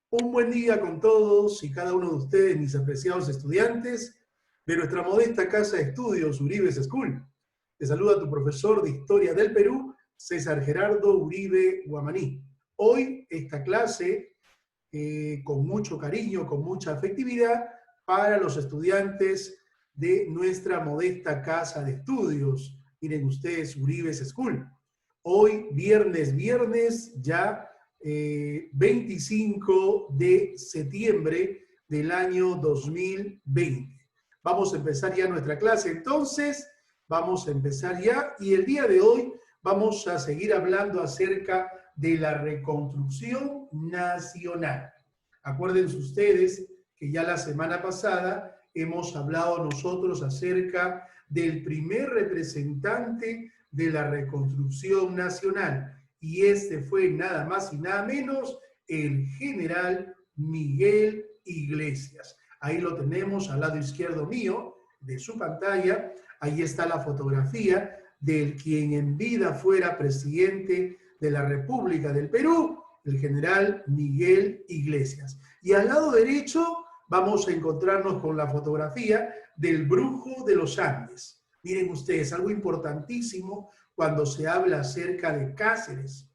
Un buen día con todos y cada uno de ustedes, mis apreciados estudiantes de nuestra modesta casa de estudios, Uribe School. Te saluda tu profesor de Historia del Perú, César Gerardo Uribe Guamaní. Hoy esta clase, con mucho cariño, con mucha afectividad, para los estudiantes de nuestra modesta casa de estudios. Miren ustedes, Uribe School. Hoy, viernes ya 25 de septiembre del año 2020. Vamos a empezar ya nuestra clase, entonces, vamos a empezar ya, y el día de hoy vamos a seguir hablando acerca de la reconstrucción nacional. Acuérdense ustedes que ya la semana pasada hemos hablado nosotros acerca del primer representante de la reconstrucción nacional, y este fue nada más y nada menos el general Miguel Iglesias. Ahí lo tenemos al lado izquierdo mío de su pantalla. Ahí está la fotografía del quien en vida fuera presidente de la República del Perú, el general Miguel Iglesias. Y al lado derecho vamos a encontrarnos con la fotografía del Brujo de los Andes. Miren ustedes, algo importantísimo cuando se habla acerca de Cáceres.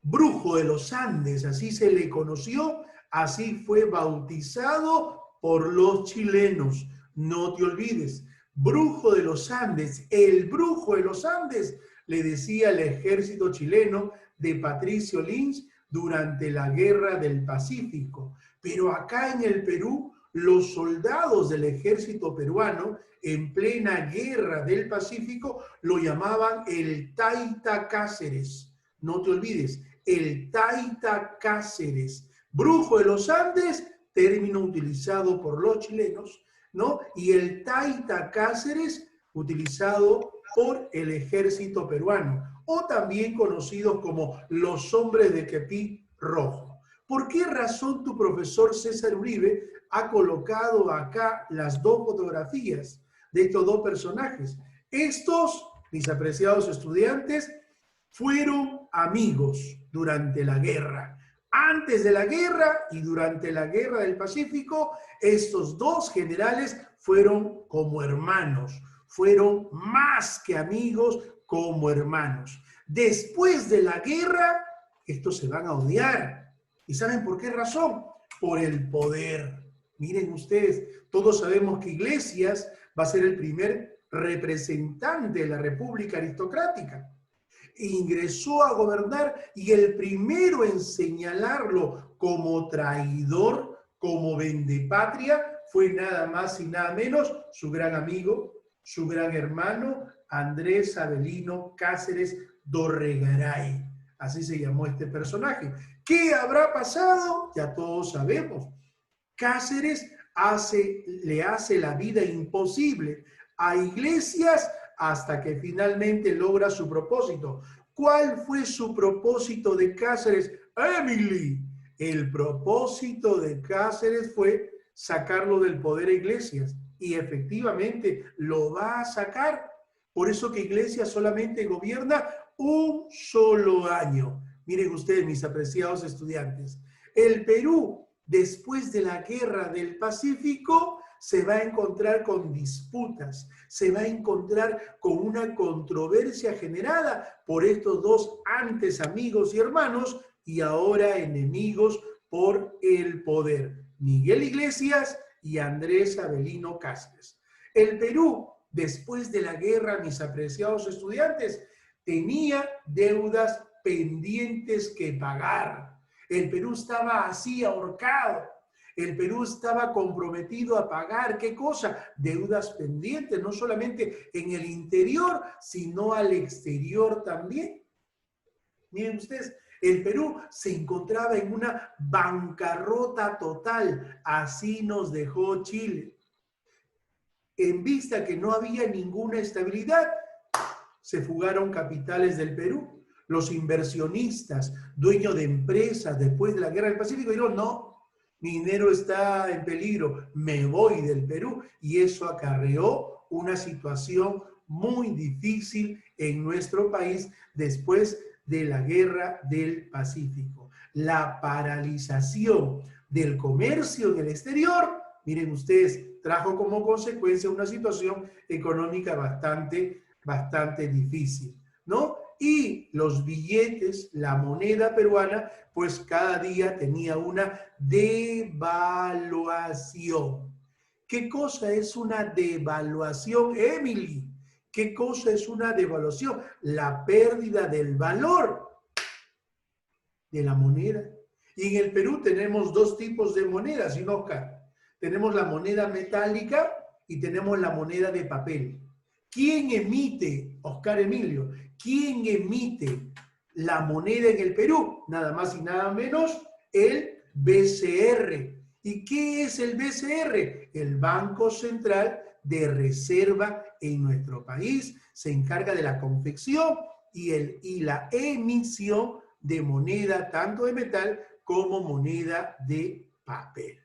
Brujo de los Andes, así se le conoció, así fue bautizado por los chilenos. No te olvides, Brujo de los Andes, el Brujo de los Andes, le decía el ejército chileno de Patricio Lynch durante la Guerra del Pacífico. Pero acá en el Perú, los soldados del ejército peruano, en plena Guerra del Pacífico, lo llamaban el Taita Cáceres. No te olvides, el Taita Cáceres. Brujo de los Andes, término utilizado por los chilenos, ¿no? Y el Taita Cáceres, utilizado por el ejército peruano, o también conocidos como los hombres de kepí rojo. ¿Por qué razón tu profesor César Uribe ha colocado acá las dos fotografías de estos dos personajes? Estos, mis apreciados estudiantes, fueron amigos durante la guerra. Antes de la guerra y durante la Guerra del Pacífico, estos dos generales fueron como hermanos, fueron más que amigos, como hermanos. Después de la guerra, estos se van a odiar. ¿Y saben por qué razón? Por el poder. Miren ustedes, todos sabemos que Iglesias va a ser el primer representante de la República Aristocrática. Ingresó a gobernar y el primero en señalarlo como traidor, como vendepatria, fue nada más y nada menos su gran amigo, su gran hermano, Andrés Avelino Cáceres Dorregaray. Así se llamó este personaje. ¿Qué habrá pasado? Ya todos sabemos. Cáceres le hace la vida imposible a Iglesias hasta que finalmente logra su propósito. ¿Cuál fue su propósito de Cáceres? Emily. El propósito de Cáceres fue sacarlo del poder a Iglesias, y efectivamente lo va a sacar. Por eso que Iglesias solamente gobierna un solo año. Miren ustedes, mis apreciados estudiantes, el Perú, después de la Guerra del Pacífico, se va a encontrar con disputas, se va a encontrar con una controversia generada por estos dos antes amigos y hermanos y ahora enemigos por el poder, Miguel Iglesias y Andrés Avelino Cáceres. El Perú, después de la guerra, mis apreciados estudiantes, tenía deudas pendientes que pagar. El Perú estaba así ahorcado. El Perú estaba comprometido a pagar, ¿qué cosa? Deudas pendientes, no solamente en el interior, sino al exterior también. Miren ustedes, el Perú se encontraba en una bancarrota total, así nos dejó Chile. En vista que no había ninguna estabilidad, se fugaron capitales del Perú. Los inversionistas, dueños de empresas después de la Guerra del Pacífico, dijeron, no, mi dinero está en peligro, me voy del Perú, y eso acarreó una situación muy difícil en nuestro país después de la Guerra del Pacífico. la paralización del comercio en el exterior, miren ustedes, trajo como consecuencia una situación económica bastante difícil, ¿no? Y los billetes, la moneda peruana, pues cada día tenía una devaluación. ¿Qué cosa es una devaluación, Emily? ¿Qué cosa es una devaluación? La pérdida del valor de la moneda. Y en el Perú tenemos dos tipos de monedas, ¿sí, Oscar? Tenemos la moneda metálica y tenemos la moneda de papel. ¿Quién emite, Oscar Emilio, quién emite la moneda en el Perú? Nada más y nada menos el BCR. ¿Y qué es el BCR? El Banco Central de Reserva en nuestro país. Se encarga de la confección y la emisión de moneda, tanto de metal como moneda de papel.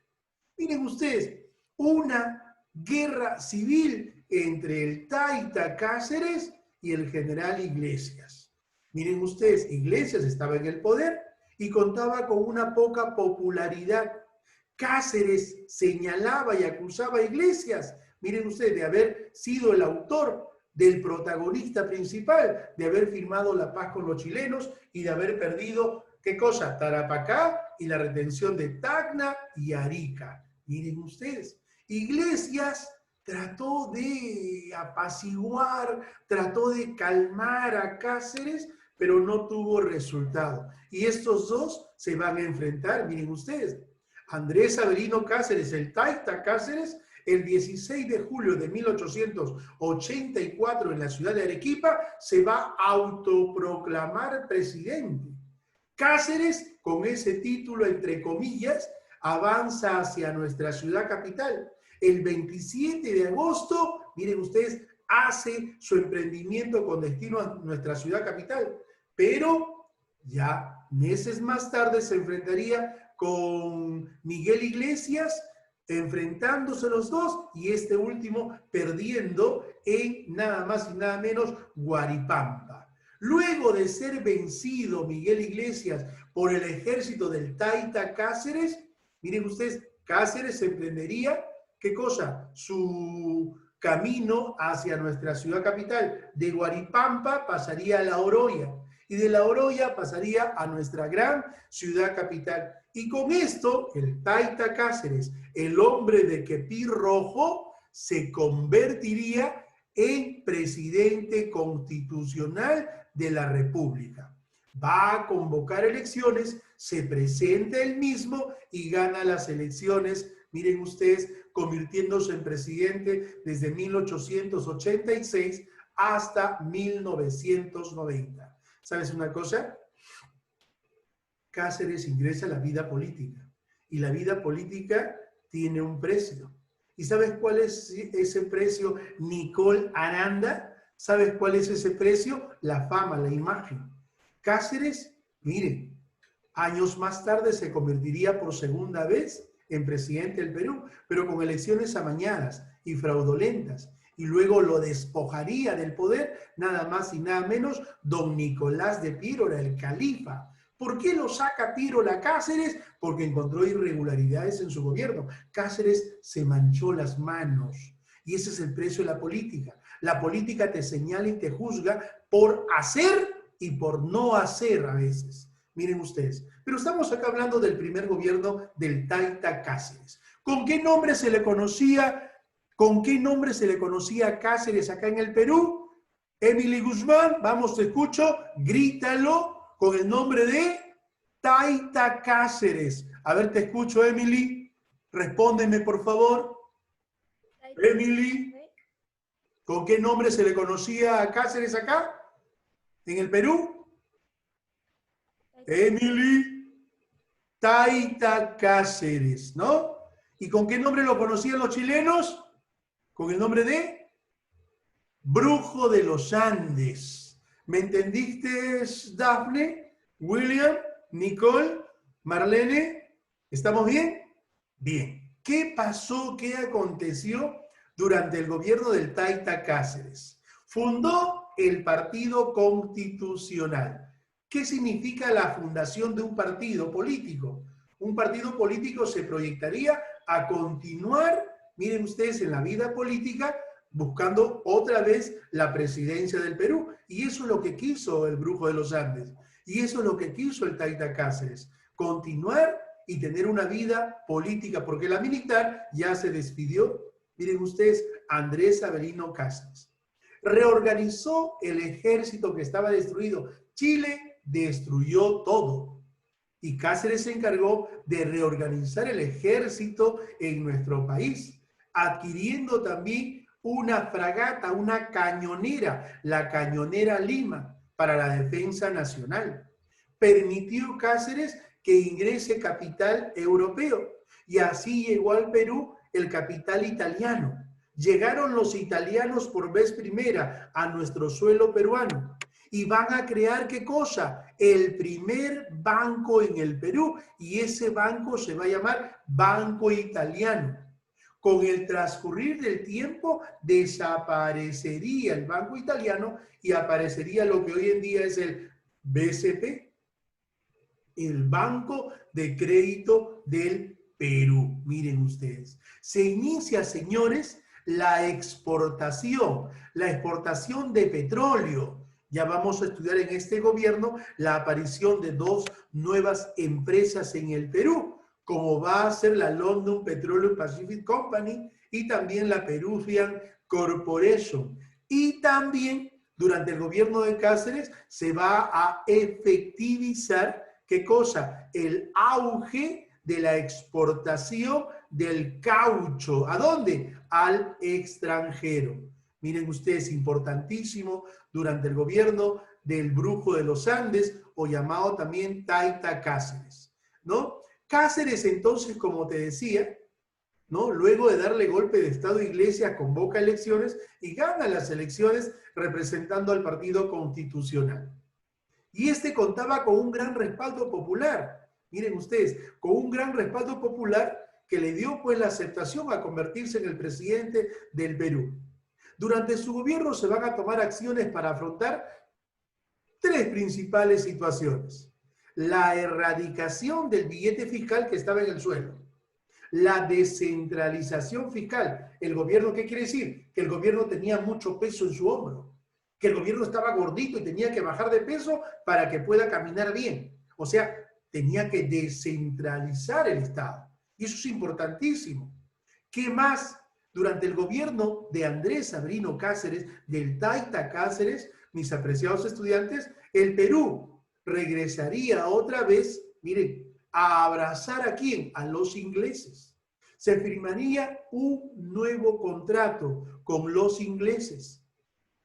Miren ustedes, una guerra civil entre el Taita Cáceres y el general Iglesias. Miren ustedes, Iglesias estaba en el poder y contaba con una poca popularidad. Cáceres señalaba y acusaba a Iglesias, miren ustedes, de haber sido el autor del protagonista principal, de haber firmado la paz con los chilenos y de haber perdido, ¿qué cosa? Tarapacá y la retención de Tacna y Arica. Miren ustedes, Iglesias trató de apaciguar, trató de calmar a Cáceres, pero no tuvo resultado. Y estos dos se van a enfrentar, miren ustedes. Andrés Avelino Cáceres, el Taita Cáceres, el 16 de julio de 1884 en la ciudad de Arequipa, se va a autoproclamar presidente. Cáceres, con ese título, entre comillas, avanza hacia nuestra ciudad capital. El 27 de agosto, miren ustedes, hace su emprendimiento con destino a nuestra ciudad capital. Pero ya meses más tarde se enfrentaría con Miguel Iglesias, enfrentándose los dos y este último perdiendo en nada más y nada menos Guaripampa. Luego de ser vencido Miguel Iglesias por el ejército del Taita Cáceres, miren ustedes, Cáceres emprendería, ¿qué cosa? Su camino hacia nuestra ciudad capital. De Guaripampa pasaría a La Oroya y de La Oroya pasaría a nuestra gran ciudad capital. Y con esto, el Taita Cáceres, el hombre de kepir rojo, se convertiría en presidente constitucional de la República. Va a convocar elecciones, se presenta él mismo y gana las elecciones, miren ustedes, convirtiéndose en presidente desde 1886 hasta 1990. ¿Sabes una cosa? Cáceres ingresa a la vida política y la vida política tiene un precio. ¿Y sabes cuál es ese precio, Nicole Aranda? ¿Sabes cuál es ese precio? La fama, la imagen. Cáceres, miren, años más tarde se convertiría por segunda vez en presidente del Perú, pero con elecciones amañadas y fraudulentas. Y luego lo despojaría del poder nada más y nada menos don Nicolás de Piérola, el califa. ¿Por qué lo saca Piérola Cáceres? Porque encontró irregularidades en su gobierno. Cáceres se manchó las manos. Y ese es el precio de la política. La política te señala y te juzga por hacer y por no hacer a veces. Miren ustedes. Pero estamos acá hablando del primer gobierno del Taita Cáceres. ¿Con qué nombre se le conocía? ¿Con qué nombre se le conocía a Cáceres acá en el Perú? Emily Guzmán, vamos, te escucho, grítalo con el nombre de Taita Cáceres. A ver, te escucho, Emily. Respóndeme, por favor. Emily, ¿con qué nombre se le conocía a Cáceres acá? ¿En el Perú? Emily, Taita Cáceres, ¿no? ¿Y con qué nombre lo conocían los chilenos? Con el nombre de Brujo de los Andes. ¿Me entendiste, Dafne, William, Nicole, Marlene? ¿Estamos bien? Bien. ¿Qué pasó, qué aconteció durante el gobierno del Taita Cáceres? Fundó el Partido Constitucional. ¿Qué significa la fundación de un partido político? Un partido político se proyectaría a continuar, miren ustedes, en la vida política, buscando otra vez la presidencia del Perú. Y eso es lo que quiso el Brujo de los Andes. Y eso es lo que quiso el Taita Cáceres. Continuar y tener una vida política, porque la militar ya se despidió. Miren ustedes, Andrés Avelino Cáceres. Reorganizó el ejército que estaba destruido. Chile destruyó todo. Y Cáceres se encargó de reorganizar el ejército en nuestro país, adquiriendo también una fragata, una cañonera, la Cañonera Lima, para la defensa nacional. Permitió Cáceres que ingrese capital europeo y así llegó al Perú el capital italiano. Llegaron los italianos por vez primera a nuestro suelo peruano y van a crear, ¿qué cosa? El primer banco en el Perú, y ese banco se va a llamar Banco Italiano. Con el transcurrir del tiempo desaparecería el Banco Italiano y aparecería lo que hoy en día es el BCP, el Banco de Crédito del Perú. Miren ustedes, se inicia, señores, la exportación de petróleo. Ya vamos a estudiar en este gobierno la aparición de dos nuevas empresas en el Perú, como va a ser la London Petroleum Pacific Company y también la Peruvian Corporation. Y también durante el gobierno de Cáceres se va a efectivizar, ¿qué cosa? El auge de la exportación del caucho. ¿A dónde? Al extranjero. Miren ustedes, importantísimo durante el gobierno del Brujo de los Andes, o llamado también Taita Cáceres, ¿no? Cáceres, entonces, como te decía, ¿no? Luego de darle golpe de Estado a Iglesias, convoca elecciones y gana las elecciones representando al Partido Constitucional. Y este contaba con un gran respaldo popular. Miren ustedes, con un gran respaldo popular que le dio pues la aceptación a convertirse en el presidente del Perú. Durante su gobierno se van a tomar acciones para afrontar tres principales situaciones. La erradicación del billete fiscal que estaba en el suelo. La descentralización fiscal. ¿El gobierno qué quiere decir? Que el gobierno tenía mucho peso en su hombro. Que el gobierno estaba gordito y tenía que bajar de peso para que pueda caminar bien. O sea, tenía que descentralizar el Estado. Y eso es importantísimo. ¿Qué más? Durante el gobierno de Andrés Avelino Cáceres, del Taita Cáceres, mis apreciados estudiantes, el Perú regresaría otra vez, miren, a abrazar ¿a quién? A los ingleses. Se firmaría un nuevo contrato con los ingleses.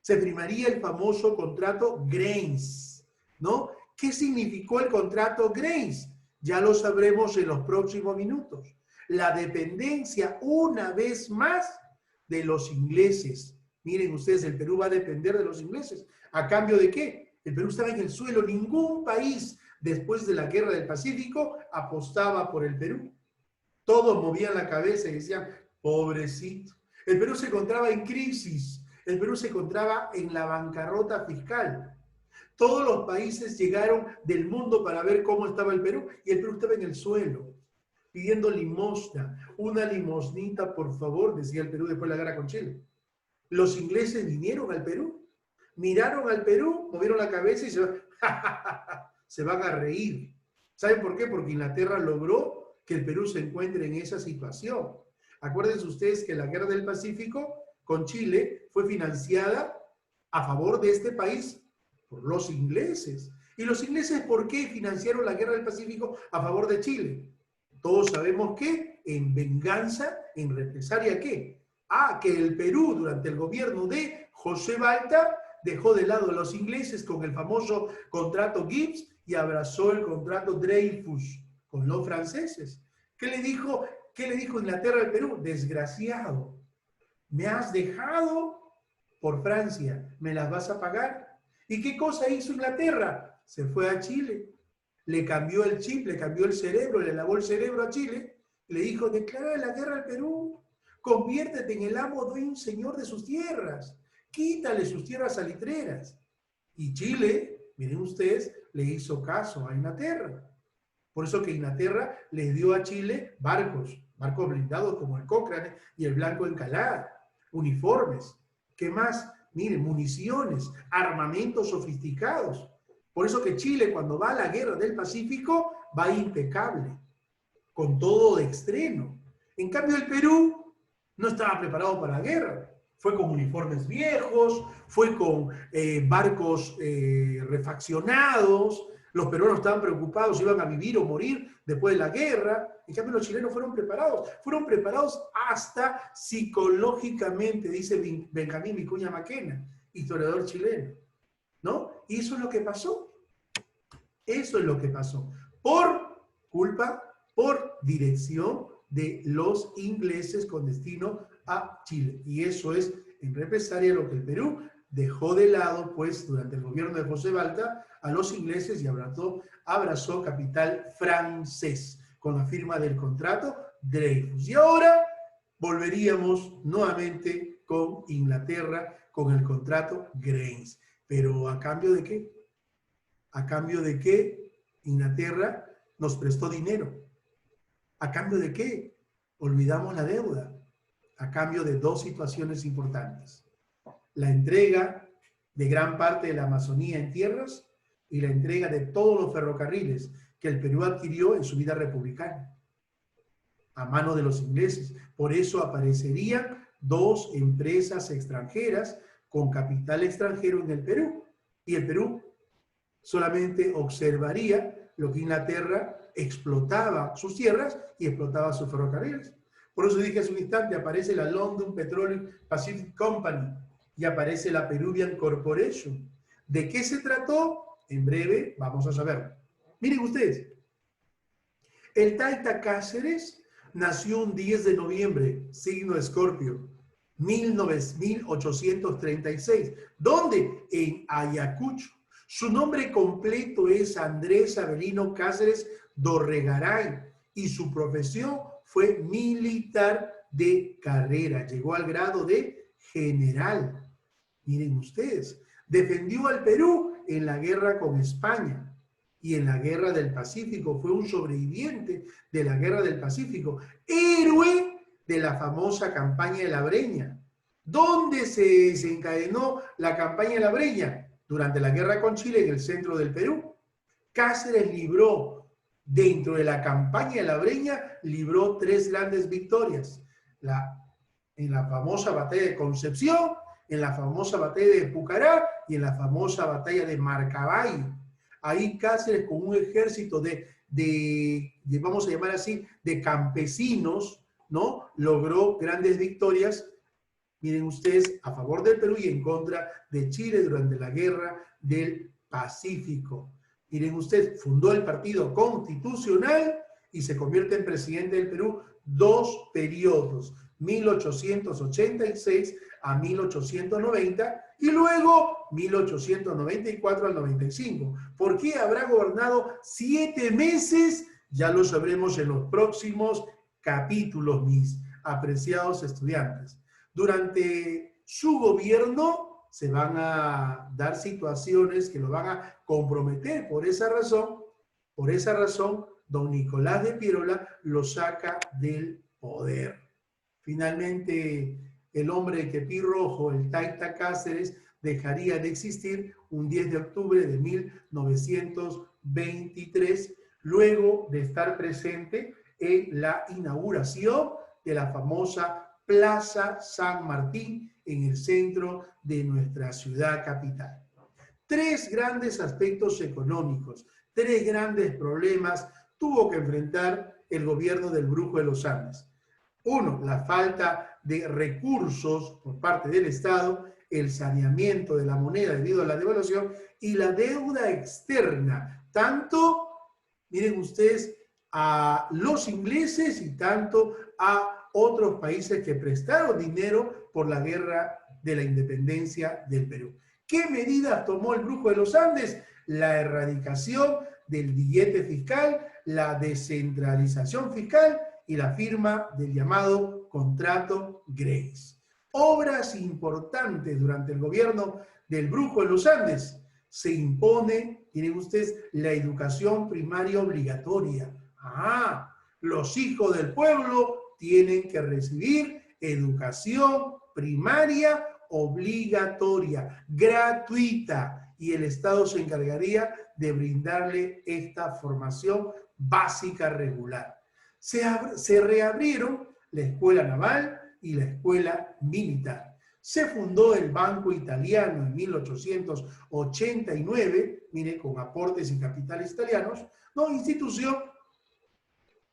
Se firmaría el famoso contrato Grains, ¿no? ¿Qué significó el contrato Grains? Ya lo sabremos en los próximos minutos. La dependencia, una vez más, de los ingleses. Miren ustedes, el Perú va a depender de los ingleses. ¿A cambio de qué? El Perú estaba en el suelo. Ningún país, después de la Guerra del Pacífico, apostaba por el Perú. Todos movían la cabeza y decían, pobrecito. El Perú se encontraba en crisis. El Perú se encontraba en la bancarrota fiscal. Todos los países llegaron del mundo para ver cómo estaba el Perú y el Perú estaba en el suelo, pidiendo limosna. Una limosnita, por favor, decía el Perú después de la guerra con Chile. Los ingleses vinieron al Perú, miraron al Perú, movieron la cabeza y se van a reír. ¿Saben por qué? Porque Inglaterra logró que el Perú se encuentre en esa situación. Acuérdense ustedes que la guerra del Pacífico con Chile fue financiada a favor de este país por los ingleses. ¿Y los ingleses por qué financiaron la guerra del Pacífico a favor de Chile? Todos sabemos que en venganza, en represalia, ¿qué? Que el Perú durante el gobierno de José Balta dejó de lado a los ingleses con el famoso contrato Gibbs y abrazó el contrato Dreyfus con los franceses. ¿Qué le dijo Inglaterra al Perú? Desgraciado, me has dejado por Francia, ¿me las vas a pagar? ¿Y qué cosa hizo Inglaterra? Se fue a Chile, le cambió el chip, le cambió el cerebro, le lavó el cerebro a Chile, le dijo, declara la guerra al Perú, conviértete en el amo de un señor de sus tierras, quítale sus tierras salitreras. Y Chile, miren ustedes, le hizo caso a Inglaterra. Por eso que Inglaterra les dio a Chile barcos blindados como el Cochrane y el Blanco Encalada, uniformes, ¿qué más? Miren, municiones, armamentos sofisticados. Por eso que Chile, cuando va a la guerra del Pacífico, va impecable, con todo de estreno. En cambio, el Perú no estaba preparado para la guerra. Fue con uniformes viejos, fue con barcos refaccionados. Los peruanos estaban preocupados si iban a vivir o morir después de la guerra. En cambio, los chilenos fueron preparados hasta psicológicamente, dice Benjamín Vicuña Maquena, historiador chileno, ¿no? Y eso es lo que pasó. Eso es lo que pasó. Por dirección de los ingleses con destino a Chile. Y eso es, en represalia, lo que el Perú dejó de lado, pues, durante el gobierno de José Balta, a los ingleses y abrazó capital francés con la firma del contrato Dreyfus. Y ahora volveríamos nuevamente con Inglaterra con el contrato Grains. Pero ¿a cambio de qué? ¿A cambio de qué Inglaterra nos prestó dinero? ¿A cambio de qué? Olvidamos la deuda. A cambio de dos situaciones importantes. La entrega de gran parte de la Amazonía en tierras y la entrega de todos los ferrocarriles que el Perú adquirió en su vida republicana, a mano de los ingleses. Por eso aparecerían dos empresas extranjeras con capital extranjero en el Perú. Y el Perú solamente observaría lo que Inglaterra explotaba sus tierras y explotaba sus ferrocarriles. Por eso dije hace un instante, aparece la London Petroleum Pacific Company y aparece la Peruvian Corporation. ¿De qué se trató? En breve vamos a saber. Miren ustedes, el Taita Cáceres nació un 10 de noviembre, signo de Escorpio, 1836. ¿Dónde? En Ayacucho. Su nombre completo es Andrés Avelino Cáceres Dorregaray y su profesión fue militar de carrera. Llegó al grado de general. Miren ustedes, defendió al Perú en la guerra con España y en la guerra del Pacífico. Fue un sobreviviente de la guerra del Pacífico, héroe de la famosa campaña de la Breña. ¿Dónde se desencadenó la campaña de la Breña? Durante la guerra con Chile en el centro del Perú. Cáceres libró, dentro de la campaña de la Breña, libró 3 grandes victorias. En la famosa batalla de Concepción, en la famosa batalla de Pucará y en la famosa batalla de Maracay. Ahí Cáceres, con un ejército de vamos a llamar así, de campesinos, ¿no? Logró grandes victorias, miren ustedes, a favor del Perú y en contra de Chile durante la guerra del Pacífico. Miren ustedes, fundó el Partido Constitucional y se convierte en presidente del Perú 2 periodos, 1886 a 1890 y luego 1894 al 95. ¿Por qué habrá gobernado 7 meses? Ya lo sabremos en los próximos capítulos, mis apreciados estudiantes. Durante su gobierno se van a dar situaciones que lo van a comprometer. Por esa razón, don Nicolás de Piérola lo saca del poder. Finalmente, el hombre de kepí rojo, el Taita Cáceres, dejaría de existir un 10 de octubre de 1923, luego de estar presente en la inauguración de la famosa Plaza San Martín en el centro de nuestra ciudad capital. 3 grandes aspectos económicos, 3 grandes problemas tuvo que enfrentar el gobierno del Brujo de los Andes. 1, la falta de recursos por parte del Estado, el saneamiento de la moneda debido a la devaluación y la deuda externa, tanto, miren ustedes, a los ingleses y tanto a otros países que prestaron dinero por la guerra de la independencia del Perú. ¿Qué medidas tomó el Brujo de los Andes? La erradicación del billete fiscal, la descentralización fiscal y la firma del llamado contrato Grace. Obras importantes durante el gobierno del Brujo de los Andes. Se impone Miren ustedes, la educación primaria obligatoria. Ah, los hijos del pueblo tienen que recibir educación primaria obligatoria, gratuita, y el Estado se encargaría de brindarle esta formación básica regular. Se reabrieron la escuela naval y la escuela militar. Se fundó el Banco Italiano en 1889, mire, con aportes y capitales italianos, ¿no? Institución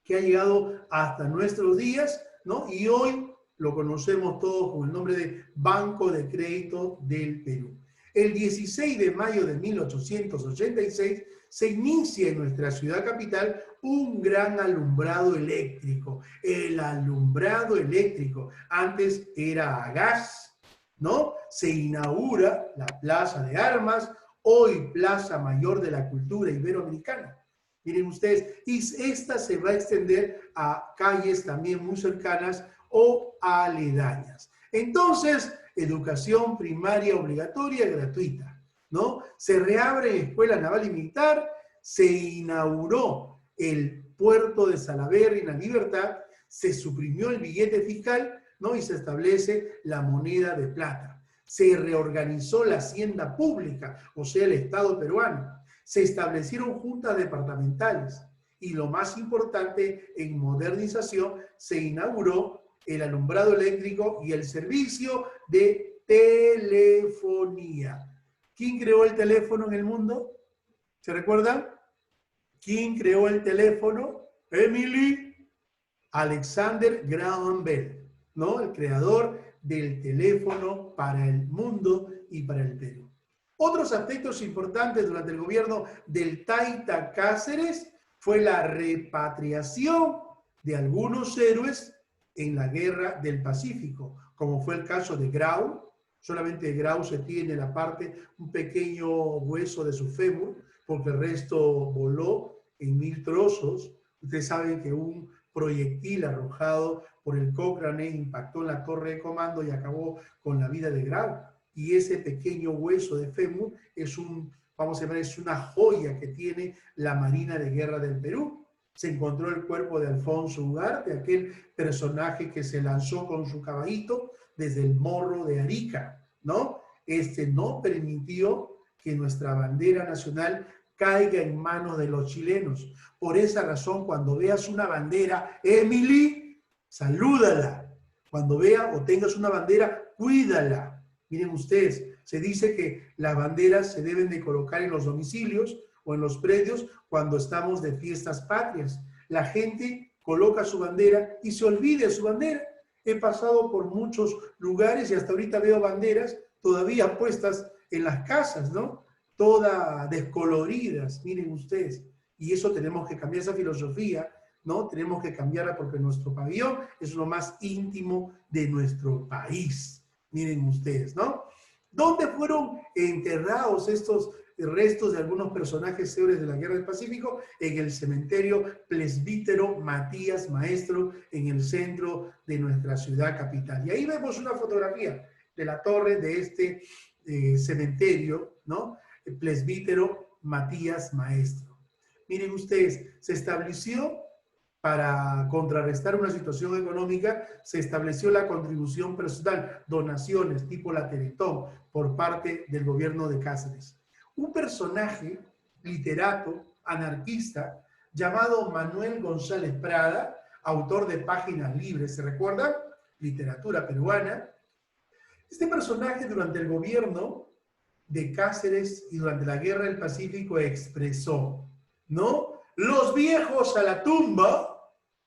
que ha llegado hasta nuestros días, ¿no? Y hoy lo conocemos todos con el nombre de Banco de Crédito del Perú. El 16 de mayo de 1886 se inicia en nuestra ciudad capital un gran alumbrado eléctrico. El alumbrado eléctrico, antes era a gas, ¿no? Se inaugura la Plaza de Armas, hoy Plaza Mayor de la Cultura Iberoamericana. Miren ustedes, y esta se va a extender a calles también muy cercanas o aledañas. Entonces, educación primaria obligatoria gratuita, ¿no? Se reabre Escuela Naval y Militar, se inauguró el puerto de Salaverry en La Libertad, se suprimió el billete fiscal, ¿no? Y se establece la moneda de plata. Se reorganizó la hacienda pública, o sea, el Estado peruano. Se establecieron juntas departamentales y lo más importante, en modernización, se inauguró el alumbrado eléctrico y el servicio de telefonía. ¿Quién creó el teléfono en el mundo? ¿Se recuerdan? ¿Quién creó el teléfono? Emily Alexander Graham Bell, ¿no? El creador del teléfono para el mundo y para el Perú. Otros aspectos importantes durante el gobierno del Taita Cáceres fue la repatriación de algunos héroes en la Guerra del Pacífico, como fue el caso de Grau. Solamente de Grau se tiene la parte, un pequeño hueso de su fémur, porque el resto voló en 1000 trozos. Ustedes saben que un proyectil arrojado por el Cochrane impactó en la torre de comando y acabó con la vida de Grau. Y ese pequeño hueso de fémur es vamos a llamar, es una joya que tiene la Marina de Guerra del Perú. Se encontró el cuerpo de Alfonso Ugarte, aquel personaje que se lanzó con su caballito desde el Morro de Arica, ¿no? Este no permitió que nuestra bandera nacional caiga en manos de los chilenos. Por esa razón, cuando veas una bandera, Emily, salúdala. Cuando vea o tengas una bandera, cuídala. Miren ustedes, se dice que las banderas se deben de colocar en los domicilios o en los predios cuando estamos de fiestas patrias. La gente coloca su bandera y se olvida su bandera. He pasado por muchos lugares y hasta ahorita veo banderas todavía puestas en las casas, ¿no? Todas descoloridas, miren ustedes. Y eso tenemos que cambiar, esa filosofía, ¿no? Tenemos que cambiarla porque nuestro pabellón es lo más íntimo de nuestro país. Miren ustedes, ¿no? ¿Dónde fueron enterrados estos restos de algunos personajes célebres de la Guerra del Pacífico? En el cementerio Presbítero Matías Maestro, en el centro de nuestra ciudad capital. Y ahí vemos una fotografía de la torre de este cementerio, ¿no? El Presbítero Matías Maestro. Miren ustedes, se estableció, para contrarrestar una situación económica, se estableció la contribución personal, donaciones tipo la Teletón, por parte del gobierno de Cáceres. Un personaje, literato, anarquista, llamado Manuel González Prada, autor de Páginas Libres, ¿se recuerdan? Literatura peruana. Este personaje, durante el gobierno de Cáceres y durante la Guerra del Pacífico, expresó, ¿no? Los viejos a la tumba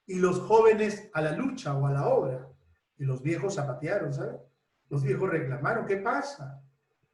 y los jóvenes a la lucha o a la obra. Y los viejos zapatearon, ¿sabes? Los viejos reclamaron, ¿qué pasa?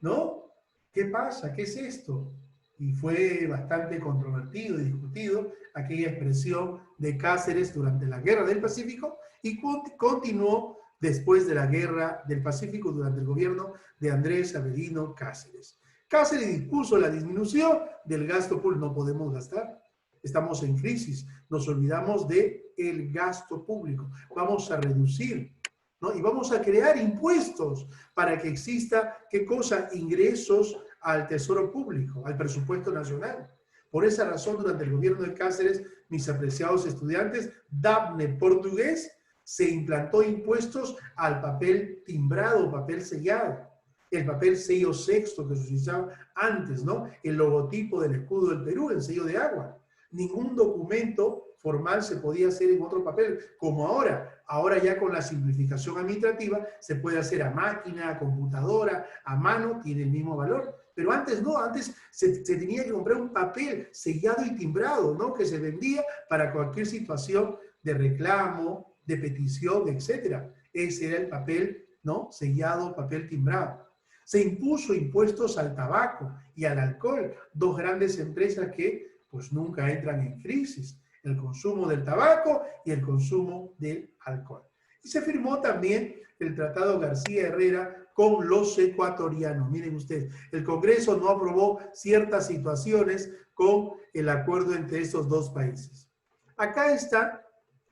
¿No? ¿Qué pasa? ¿Qué es esto? Y fue bastante controvertido y discutido aquella expresión de Cáceres durante la Guerra del Pacífico y continuó después de la Guerra del Pacífico durante el gobierno de Andrés Avelino Cáceres. Cáceres dispuso la disminución del gasto público. No podemos gastar. Estamos en crisis, nos olvidamos del gasto público. Vamos a reducir, ¿no? Y vamos a crear impuestos para que exista, ¿qué cosa? Ingresos al Tesoro Público, al presupuesto nacional. Por esa razón, durante el gobierno de Cáceres, mis apreciados estudiantes, DAPNE portugués, se implantó impuestos al papel timbrado, papel sellado, el papel sello sexto que se utilizaba antes, ¿no? El logotipo del escudo del Perú, el sello de agua. Ningún documento formal se podía hacer en otro papel, como ahora. Ahora ya con la simplificación administrativa se puede hacer a máquina, a computadora, a mano, tiene el mismo valor. Pero antes no, antes se tenía que comprar un papel sellado y timbrado, ¿no? Que se vendía para cualquier situación de reclamo, de petición, etc. Ese era el papel, ¿no? Sellado, papel timbrado. Se impuso impuestos al tabaco y al alcohol, dos grandes empresas que pues nunca entran en crisis, el consumo del tabaco y el consumo del alcohol. Y se firmó también el Tratado García Herrera con los ecuatorianos. Miren ustedes, el Congreso no aprobó ciertas situaciones con el acuerdo entre estos dos países. Acá está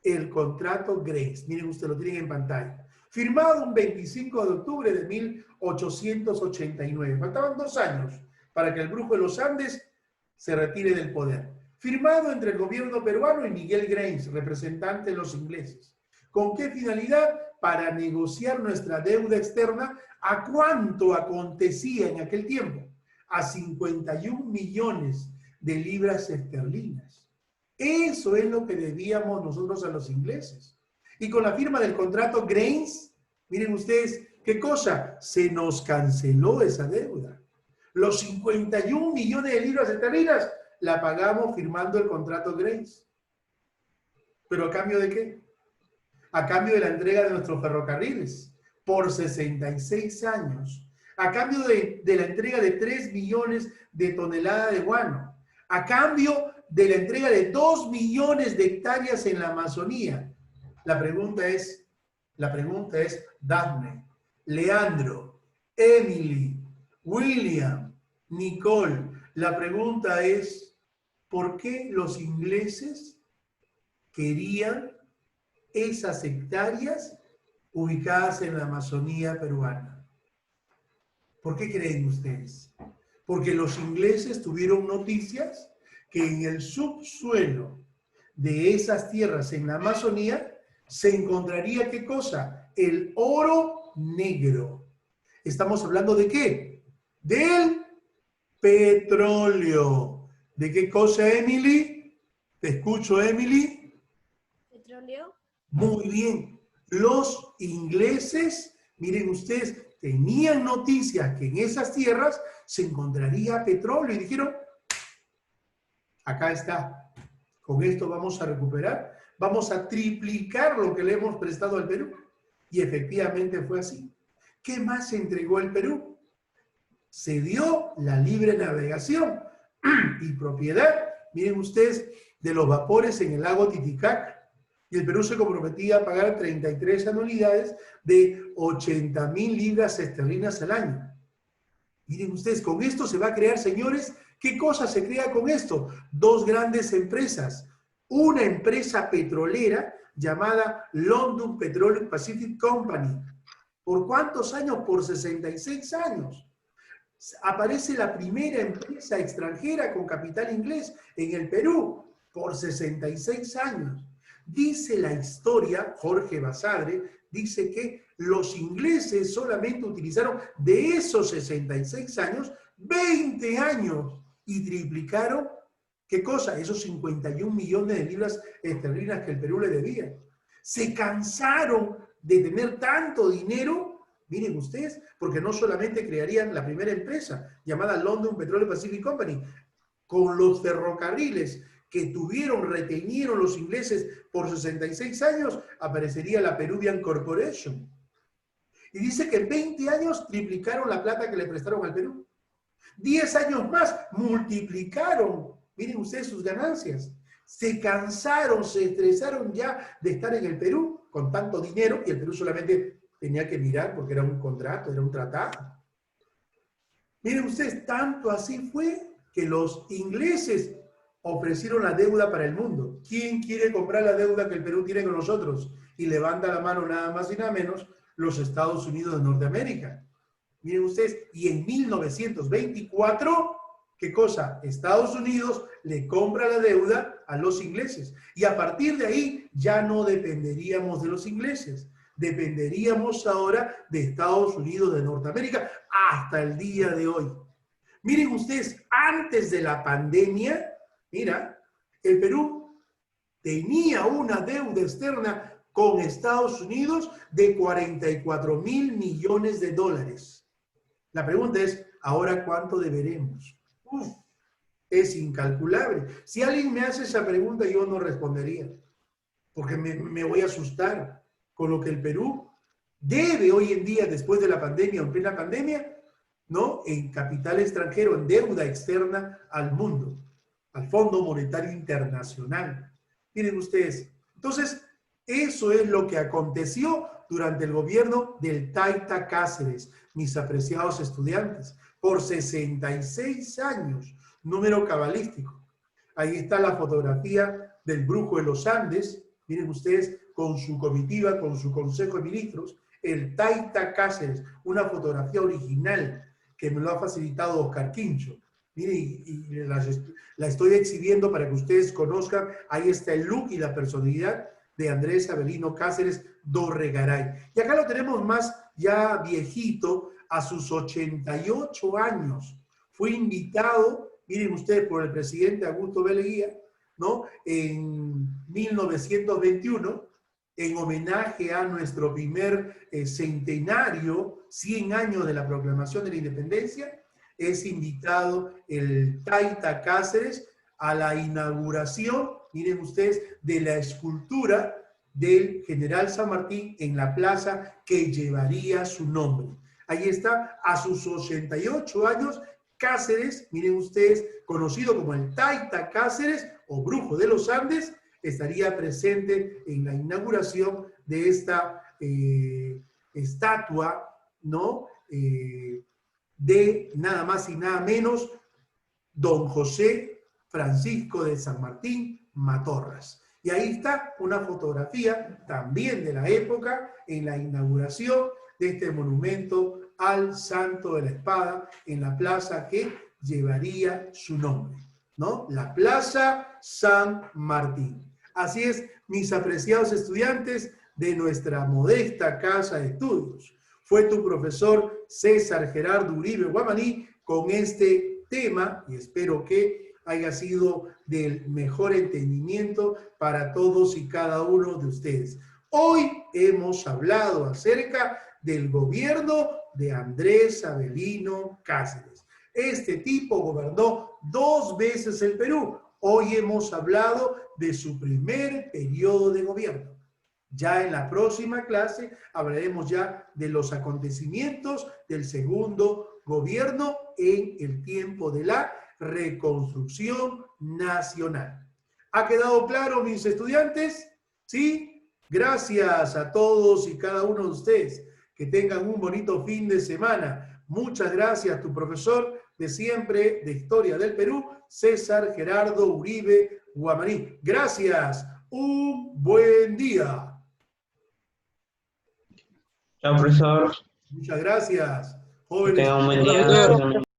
el contrato Grace, miren ustedes, lo tienen en pantalla. Firmado un 25 de octubre de 1889. Faltaban 2 años para que el brujo de los Andes se retire del poder. Firmado entre el gobierno peruano y Miguel Grace, representante de los ingleses. ¿Con qué finalidad? Para negociar nuestra deuda externa. ¿A cuánto acontecía en aquel tiempo? A 51 millones de libras esterlinas. Eso es lo que debíamos nosotros a los ingleses. Y con la firma del contrato Grace, miren ustedes, ¿qué cosa? Se nos canceló esa deuda. Los 51 millones de libras esterlinas la pagamos firmando el contrato Grace. ¿Pero a cambio de qué? A cambio de la entrega de nuestros ferrocarriles por 66 años. A cambio de la entrega de 3 millones de toneladas de guano. A cambio de la entrega de 2 millones de hectáreas en la Amazonía. La pregunta es, Daphne, Leandro, Emily, William, Nicole, la pregunta es, ¿por qué los ingleses querían esas hectáreas ubicadas en la Amazonía peruana? ¿Por qué creen ustedes? Porque los ingleses tuvieron noticias que en el subsuelo de esas tierras en la Amazonía se encontraría, ¿qué cosa? El oro negro. ¿Estamos hablando de qué? Del petróleo. ¿De qué cosa, Emily? Te escucho, Emily. ¿Petróleo? Muy bien. Los ingleses, miren ustedes, tenían noticias que en esas tierras se encontraría petróleo y dijeron, acá está, con esto vamos a recuperar, vamos a triplicar lo que le hemos prestado al Perú. Y efectivamente fue así. ¿Qué más se entregó el Perú? Se dio la libre navegación y propiedad, miren ustedes, de los vapores en el lago Titicaca. Y el Perú se comprometía a pagar 33 anualidades de 80.000 libras esterlinas al año. Miren ustedes, con esto se va a crear, señores, ¿qué cosa se crea con esto? 2 grandes empresas. Una empresa petrolera llamada London Petroleum Pacific Company. ¿Por cuántos años? Por 66 años. Aparece la primera empresa extranjera con capital inglés en el Perú por 66 años. Dice la historia, Jorge Basadre, dice que los ingleses solamente utilizaron de esos 66 años, 20 años y triplicaron, ¿qué cosa? Esos 51 millones de libras esterlinas que el Perú le debía. Se cansaron de tener tanto dinero, miren ustedes, porque no solamente crearían la primera empresa llamada London Petroleum Pacific Company, con los ferrocarriles que retenieron los ingleses por 66 años, aparecería la Peruvian Corporation. Y dice que en 20 años triplicaron la plata que le prestaron al Perú. 10 años más multiplicaron, miren ustedes sus ganancias. Se cansaron, se estresaron ya de estar en el Perú con tanto dinero y el Perú solamente tenía que mirar porque era un contrato, era un tratado. Miren ustedes, tanto así fue que los ingleses ofrecieron la deuda para el mundo. ¿Quién quiere comprar la deuda que el Perú tiene con nosotros? Y levanta la mano nada más y nada menos los Estados Unidos de Norteamérica. Miren ustedes, y en 1924, ¿qué cosa? Estados Unidos le compra la deuda a los ingleses. Y a partir de ahí ya no dependeríamos de los ingleses. Dependeríamos ahora de Estados Unidos de Norteamérica hasta el día de hoy. Miren ustedes, antes de la pandemia, mira, el Perú tenía una deuda externa con Estados Unidos de 44.000 millones de dólares. La pregunta es, ¿ahora cuánto deberemos? Es incalculable. Si alguien me hace esa pregunta, yo no respondería, porque me voy a asustar con lo que el Perú debe hoy en día, después de la pandemia o en plena pandemia, ¿no? En capital extranjero, en deuda externa al mundo, al Fondo Monetario Internacional. Miren ustedes, entonces, eso es lo que aconteció durante el gobierno del Taita Cáceres, mis apreciados estudiantes, por 66 años, número cabalístico. Ahí está la fotografía del Brujo de los Andes, miren ustedes, con su comitiva, con su consejo de ministros, el Taita Cáceres, una fotografía original que me lo ha facilitado Oscar Quincho. Miren, y la estoy exhibiendo para que ustedes conozcan. Ahí está el look y la personalidad de Andrés Avelino Cáceres Dorregaray. Y acá lo tenemos más ya viejito, a sus 88 años. Fue invitado, miren ustedes, por el presidente Augusto B. Leguía, ¿no? En 1921, en homenaje a nuestro primer centenario, 100 años de la proclamación de la independencia, es invitado el Taita Cáceres a la inauguración, miren ustedes, de la escultura del general San Martín en la plaza que llevaría su nombre. Ahí está, a sus 88 años, Cáceres, miren ustedes, conocido como el Taita Cáceres o Brujo de los Andes, estaría presente en la inauguración de esta estatua, ¿no? De nada más y nada menos, don José Francisco de San Martín Matorras. Y ahí está una fotografía también de la época en la inauguración de este monumento al Santo de la Espada en la plaza que llevaría su nombre, ¿no? La Plaza San Martín. Así es, mis apreciados estudiantes de nuestra modesta casa de estudios. Fue tu profesor César Gerardo Uribe Guamaní con este tema, y espero que haya sido del mejor entendimiento para todos y cada uno de ustedes. Hoy hemos hablado acerca del gobierno de Andrés Avelino Cáceres. Este tipo gobernó 2 veces el Perú. Hoy hemos hablado de su primer periodo de gobierno. Ya en la próxima clase hablaremos ya de los acontecimientos del segundo gobierno en el tiempo de la reconstrucción nacional. ¿Ha quedado claro, mis estudiantes? ¿Sí? Gracias a todos y cada uno de ustedes. Que tengan un bonito fin de semana. Muchas gracias, tu profesor de siempre de Historia del Perú, César Gerardo Uribe Guamaní. Gracias. Un buen día. Chao, profesor. Muchas gracias. Que Jóvenes. tenga un buen día.